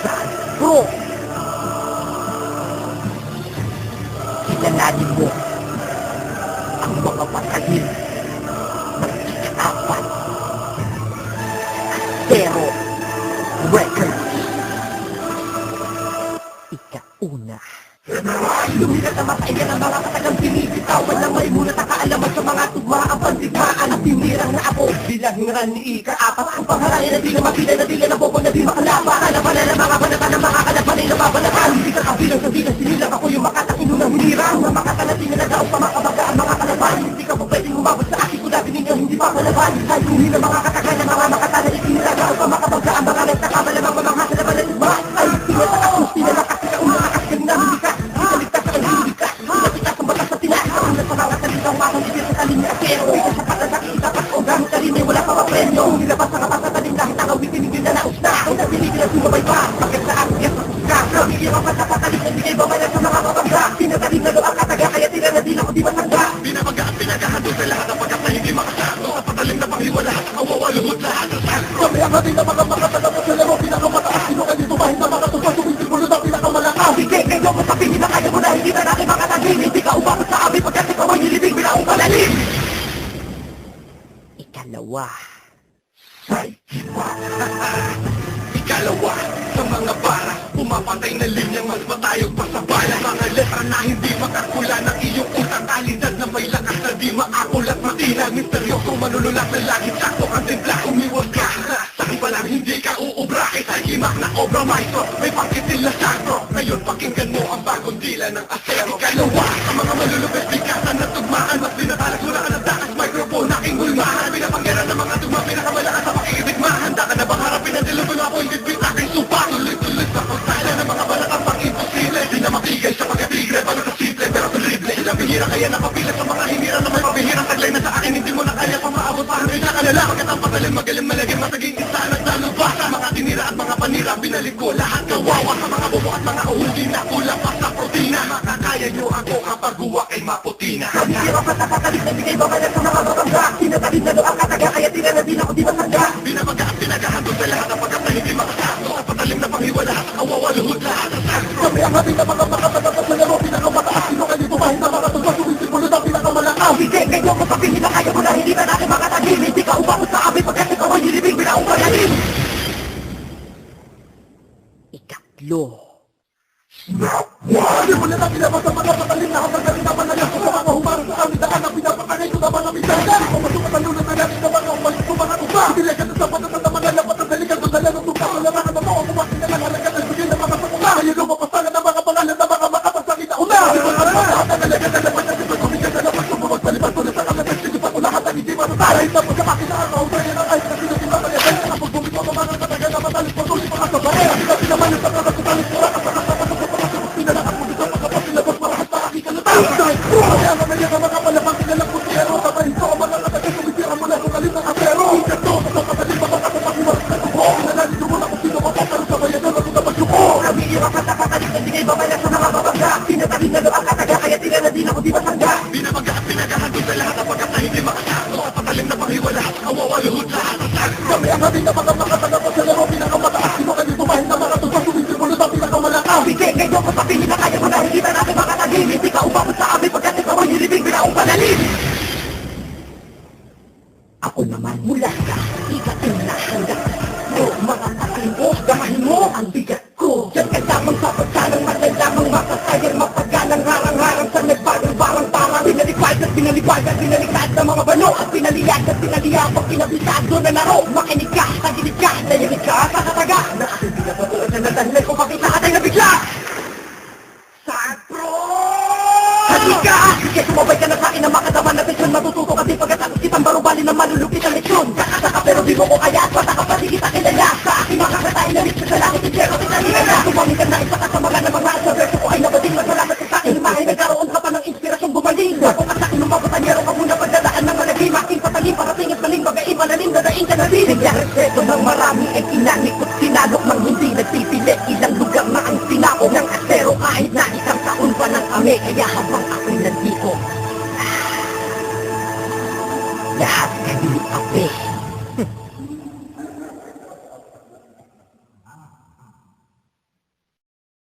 Saan, bro? Kilalanin mo ang mga patalim ng ika-apat. Pero, records. Ika-una. Lumigat na mataigan ang mga katagang pinibitawan na may mulat at kaalaman sa mga tugmaan pandigmaan at tinirang na ako bilang ni ika-apat ang pangharayan na di na makita na di na nabobong na di makalapa kalaban na mga banatan ng mga kalaban ay nababalatan hindi ka kabilang sa dinas sinilang ako yung makatakin ng hinirang na makatalating na nagaw sa makabaga ang mga kalaban hindi ka po pwedeng umabot sa akin kung dati ninyo hindi pa palaban ay kuhin ang mga katakan ng mga makatalating tiniragaw sa makabaga ang mga nagtakabalamang mga hasalaban na diba ay tinatakakus tinalakas ka umalakas ka na hindi ka wala pa mapremyo nilabas sa kapatalim dahil nakawitin hindi na naus na kung nabilig na sumabay pa bakit sa akin ka bigyan ka pa sa patalim na bigay babalan sa mga babangga pinatalim na doon ang kataga kaya tira na din ako di matangga binabaga at pinagahando sa lahat ng pagkat na hindi makasano sa patalim na panghiwala awawaluhot lahat sa salo kami ang ating na mga makatalagot sa laro pinakamataas sino ka dito bahid na mga tupa sumisigulo na pinakamalakaw sige kayo mo sabihin na kaya mo na hindi na natin makatagin hindi ka umabot sa amin pagkat ikaw ay nilibig binaong palalim Ikalawa. Ikalawa, sa mga bara, pumapatay na linyang mas matayog pa sa bala. Mga letra na hindi makakula ng iyong utang kalidad na may lakas na di maakul at matinag. Misteryosong manunulak na laging sakto ang timpla. Umiwas ka, saan pa lang hindi ka uubra. Kahit himak na obra maestro, may pangkitil na sakro. Ngayon pakinggan mo ang bagong dila ng asero. Ikalawa, sa mga malulupit bigatan na tugmaan, mas dinatalag mo na ka ng takas microphone aking hulmahan. Pinapangyaran ng mga tugma, pinakamalakas sa makikibigma. Handa ka na bang harapin ang dilubin ako, hindi bit aking supa. Tuloy-tuloy sa pagsala ng mga balakang pang-imposible. Di na makigay sa pagkatigre, paano na simple pero terrible. Ilang bihira kaya napapila sa mga himira na may pabihirang taglay na sa akin. Hindi mo na kaya pa maabot pa hanggang nakalala. Pagkat ang patalim magaling malagim, mataging isa naglalubasa. Mga tinira at mga panira, binalik ko lahat kawawa. Sa mga bobo at mga uhuli na kulang pa sa protina. Makakaya nyo ako kapag guwa ay maputina. Kabihira pa sa patalim na bigay babalan sa mga babangga. Tinatalim na doon ang kataga kaya tira na din ako di masangga. Binabaga at pinagahando sa lahat ng pagkat na hindi makasakto. Sa patalim na panghiwala, awawaluhot lahat ang sakro. Kami ang ating na mga makatalagot sa laro pinakamataas. Sino ka dito bahid na mga tuba sumisigulo na pinakamalakaw. Sige, kayo mo sabihin na kaya mo na hindi na natin makatagin. Hindi ka umabot sa amin pagkat ikaw ay nilibig binaong palalim. Ikatlo. Hindi mo na natin labas ang mga patalim na kapagaling naman na yan. Kung mga humarang sa amin daan na pinapakangay ko naman ang minsanan. Kung masukatalunan na natin na mga umalis ko mga tuba. Diligan sa patas at mga lapat at daligan ko sa lalo tuba. Wala mga na mga kumasin na lang halagan at bigyan ng mga sakula. Ngayon ang mapasangan ng mga pangalan na mga makapasangit na una. Di mo na lahat ang halagan na lapat at ito tumigan na lapat. Kung magpalipan ko na sa kalat at sinipan ko lahat ang hindi matatay. Tapos sa makinaan ko, kaya ng ayos na sinasimba pa niya. Kapag bumito ang mga katagal na matalis patuloy mga sabay. At naman yung pagkakasutalis ko pinalakas mo dito pagkapasilabas marahat sa aking kalutang. Dahil kaya ang mga mga kapalapang kinalang putyero. Sabay ito ang mga katagal sumisira mo na kung kalit ng asero. Ikato sa mga katagal mga kapapag-iwas na tubo. Pinalanin mo na kung sino ka pero sa bayan na lang naman yung ko. Kami iwak at nakakalit na bigay babalan sa mga babangga. Pinatalim na doon ang kataga kaya tira na din ako di masangga. Binabaga at pinagahando sa lahat ang pagkat na hindi makasakto. Sa patalim na panghiwala, awawaluhot lahat ang sakro. Kami ang ating na mga makatalagot sa laro pinakamataas. Sino ka dito bahid na mga tuba sumisigulo na pinakamalakaw. Sige, kayo mo sabihin na kaya mo na hindi na natin makatagin. Hindi ka umabot sa amin pagkat ikaw ay nilibig binaong palalim. Ako naman mula ka, ika-una hanggang mo. Mga takin mo, gamahin mo ang bigat ko. Diyan ka lamang sa pagkalang matalamang makasayang mapagalang harang-harang sa nagbarang-barang parang pinalipad at pinalipad at pinalikad ng mga bano at pinaliyag at pinaliyabang pinabisado na naro. Makinig ka, tagilid ka, nayamig ka sa kataga na aking pinapatulan na nadahilan kung bakit lahat ay nabigla. Halika! Sige, sumabay ka na sa akin na makadama na tesyon. Matututo ka din pagkatapos kitang barubali na malulupit ang leksyon. Kakasaka pero di mo ko kaya at bata ka pa di kita kilala. Sa aking makakatain na rin sa langit at zero kita na. Tumamig ka na isa ka sa mga namangaan sa verso ko ay nabating. Masalamat ka sa akin, mahay nagkaroon ka pa ng inspirasyong gumaling. Kung at akin lumabotanyero ka muna pagdadaan ng malagim. Aking patalim parating at maling bagain malalim. Dadaing ka na rin. Naglarespeto ng marami ay kinanikot sinalok ng hindi nagpipili. Ilang lugar na ang sinao ng asero kahit na isang taon pa ng kami. Kaya habang ako'y nandito, lahat kayo ape.